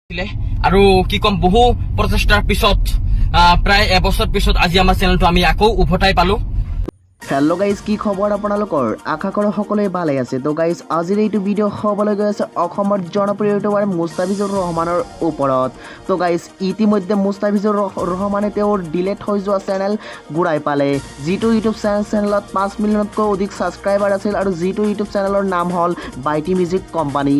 আৰু কি কম বহু প্ৰচেষ্টাৰ পিছত প্ৰায় এবছৰ পিছত আজি আমাৰ চেনেলটো আমি আকৌ উভতাই পালো। हेलो गाइज की खबर আপোনালোকৰ আশা কৰো সকলোৱে ভালে আছে। তো গাইজ আজিৰ এইটো ভিডিঅ' হ'বলৈ গৈ আছে অসমৰ জনপ্ৰিয় ইউটিউবাৰ মুস্তাফিজুৰ ৰহমানৰ ওপৰত। তো গাইজ ইতিমধ্যে মুস্তাফিজুৰ ৰহমানে তেওঁৰ ডিলেট হৈ যোৱা চেনেল ঘূৰাই পালে, যিটো ইউটিউব চেনেলত 5 মিলিয়নতকৈ অধিক ছাবস্ক্ৰাইবাৰ আছিল আৰু যিটো ইউটিউব চেনেলৰ নাম হ'ল বাইটি মিউজিক কোম্পানী।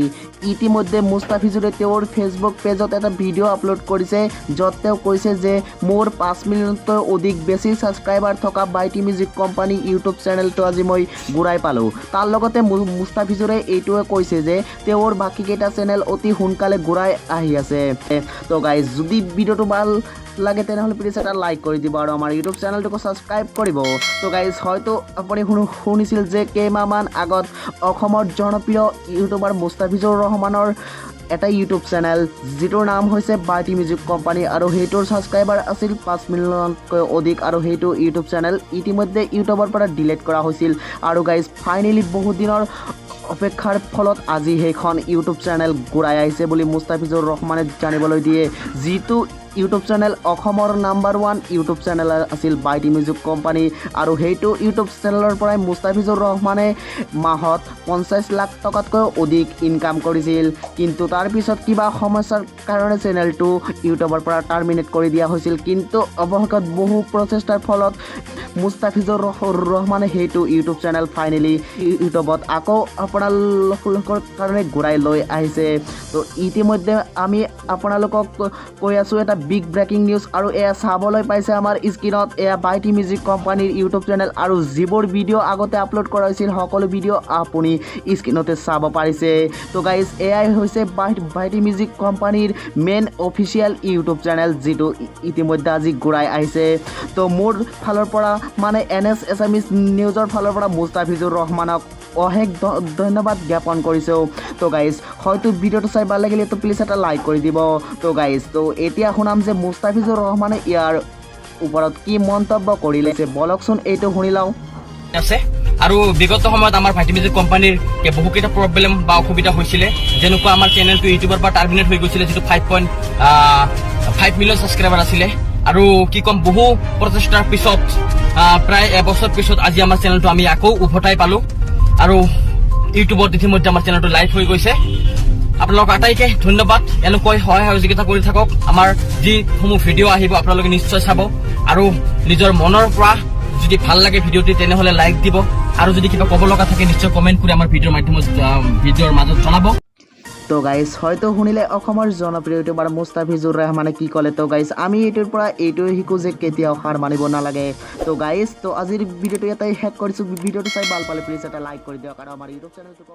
ইতিমধ্যে মুস্তাফিজুৰে তেওঁৰ ফেচবুক পেজত এটা ভিডিঅ' আপলোড কৰিছে, য'ত তেওঁ কৈছে যে মোৰ 5 মিলিয়নতকৈ অধিক বেছি ছাবস্ক্ৰাইবাৰ থকা বাইটি মিউজিক কোম্পানী ইউটিউব চেনেলটো আজি মই ঘূৰাই পালোঁ। তাৰ লগতে মুস্তাফিজুৰে এইটোৱে কৈছে যে তেওঁৰ বাকীকেইটা চেনেল অতি সোনকালে ঘূৰাই আহি আছে। তো গাইজ যদি ভিডিঅ'টো ভাল লাগে তেনেহ'লে প্লিজ এটা লাইক কৰি দিব আৰু আমাৰ ইউটিউব চেনেলটোকো ছাবস্ক্ৰাইব কৰিব। তো গাইজ হয়তো আপুনি শুনিছিল যে কেইমাহমান আগত অসমৰ জনপ্ৰিয় ইউটিউবাৰ মুস্তাফিজুৰ ৰহমানৰ এটা ইউটিউব চেনেল যিটোৰ নাম হৈছে বাইটি মিউজিক কোম্পানী আৰু সেইটোৰ ছাবস্ক্ৰাইবাৰ আছিল 5 মিলিয়নতকৈ অধিক আৰু সেইটো ইউটিউব চেনেল ইতিমধ্যে ইউটিউবৰ পৰা ডিলিট কৰা হৈছিল। আৰু গাইজ ফাইনেলি বহুত দিনৰ অপেক্ষাৰ ফলত আজি সেইখন ইউটিউব চেনেল ঘূৰাই আহিছে বুলি মুস্তাফিজুৰ ৰহমানে জানিবলৈ দিয়ে। যিটো ইউটিউব চেনেল অসমৰ নাম্বাৰ 1 ইউটিউব চেনেল আছিল বাইটি মিউজিক কোম্পানী আৰু সেইটো ইউটিউব চেনেলৰ পৰাই মুস্তাফিজুৰ ৰহমানে মাহত 50 লাখ টকাতকৈ অধিক ইনকাম কৰিছিল। কিন্তু তাৰপিছত কিবা সমস্যাৰ কাৰণে চেনেলটো ইউটিউবৰ পৰা টাৰ্মিনেট কৰি দিয়া হৈছিল। কিন্তু অৱশেষত বহু প্ৰচেষ্টাৰ ফলত মুস্তাফিজুৰ ৰহমানে সেইটো ইউটিউব চেনেল ফাইনেলি ইউটিউবত আকৌ আপোনালোকৰ কাৰণে ঘূৰাই লৈ আহিছে। তো ইতিমধ্যে আমি আপোনালোকক কৈ আছোঁ এটা বিগ ব্ৰেকিং নিউজ আৰু এয়া চাবলৈ পাইছে আমাৰ স্ক্ৰীনত, এয়া বাইটি মিউজিক কোম্পানীৰ ইউটিউব চেনেল আৰু যিবোৰ ভিডিঅ' আগতে আপলোড কৰা হৈছিল সকলো ভিডিঅ' আপুনি স্ক্ৰীনতে চাব পাৰিছে। তো গাইজ এয়াই হৈছে বাইটি মিউজিক কোম্পানীৰ মেইন অফিচিয়েল ইউটিউব চেনেল, যিটো ইতিমধ্যে আজি ঘূৰাই আহিছে। তো মোৰ ফালৰ পৰা মানে NS এছামিজ নিউজৰ ফালৰ পৰা মুস্তাফিজুৰ ৰহমানক অশেষ ধন্যবাদ জ্ঞাপন কৰিছোঁ। তো গাইজ হয়তো ভিডিঅ'টো চাই ভাল লাগিলে তো প্লিজ এটা লাইক কৰি দিব। তো গাইজ তো এতিয়া শুনাম যে মুস্তাফিজুৰ ৰহমানে ইয়াৰ ওপৰত কি মন্তব্য কৰিলে, বলকচোন এইটো শুনি লওঁ। আছে আৰু বিগত সময়ত আমাৰ বাইটি মিউজিক কোম্পানীৰ বহুকেইটা প্ৰব্লেম বা অসুবিধা হৈছিলে, যেনেকুৱা আমাৰ চেনেলটো ইউটিউবৰ পৰা টাৰ্মিনেট হৈ গৈছিলে, যিটো 5.5 মিলিয়ন ছাবস্ক্ৰাইবাৰ আছিলে। আৰু কি ক'ম বহু প্ৰচেষ্টাৰ পিছত প্ৰায় এবছৰ পিছত আজি আমাৰ চেনেলটো আমি আকৌ উভতাই পালোঁ আৰু ইউটিউবত ইতিমধ্যে আমাৰ চেনেলটো লাইভ হৈ গৈছে। আপোনালোক আটাইকে ধন্যবাদ। এনেকৈ সহায় সহযোগিতা কৰি থাকক। আমাৰ যিসমূহ ভিডিঅ' আহিব আপোনালোকে নিশ্চয় চাব আৰু নিজৰ মনৰ পৰা যদি ভাল লাগে ভিডিঅ'টি তেনেহ'লে লাইক দিব আৰু যদি কিবা ক'ব লগা থাকে নিশ্চয় কমেণ্ট কৰি আমাৰ ভিডিঅ'ৰ মাজত জনাব। তো গাইজ হয়তো শুনিলে অসমৰ জনপ্ৰিয় ইউটিউবাৰ মুস্তাফিজুৰ ৰহমানে কি ক'লে। তো গাইজ আমি এইটোৰ পৰা এইটোৱে শিকোঁ যে কেতিয়াও হাৰ মানিব নালাগে। তো গাইজ তো আজিৰ ভিডিঅ'টো ইয়াতে শেষ কৰিছোঁ। ভিডিঅ'টো চাই ভাল পালে প্লিজ এটা লাইক কৰি দিয়ক আৰু আমাৰ ইউটিউব চেনেলটোক